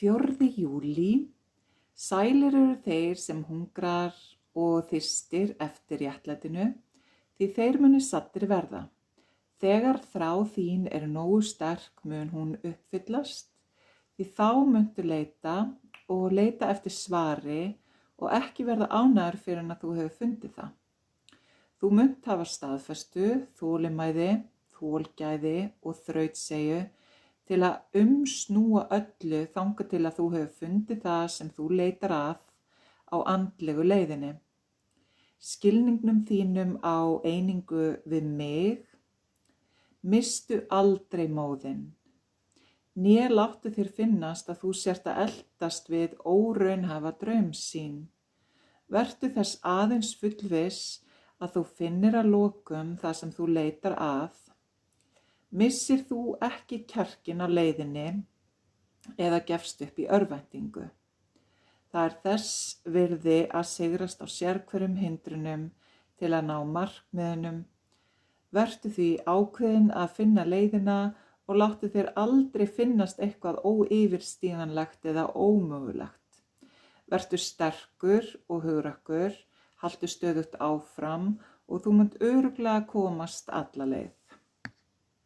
4. júlí. Sælir eru þeir sem hungrar og þyrstir eftir réttlætinu, því þeir munu saddir verða. Þegar þrá þín er nógu sterk mun hún uppfyllast, því þá muntu leita og leita eftir svari og ekki verða ánægður fyrr en að þú hefur fundið það. Þú munt hafa staðfestu, þolinmæði, þolgæði og þrautseigju til að umsnúa öllu þangað til að þú hefur fundið það sem þú leitar að á andlegu leiðinni. Skilningnum þínum á einingu við mig misstu aldrei móðinn, né láttu þér finnast að þú sért að eltast við óraunhæfa draumsýn. Vertu þess aðeins fullviss að þú finnir að lokum það sem þú leitar að. Missir þú ekki kjarkinn á leiðinni eða gefst upp í örvæntingu. Það er þess virði að sigrast á sérhverjum hindrunum til að ná markmiðunum. Vertu því ákveðin að finna leiðina og láttu þér aldrei finnast eitthvað óyfirstíganlegt eða ómögulegt. Vertu sterkur og hugrakkur, haltu stöðugt áfram og þú munt örugglega komast alla leið.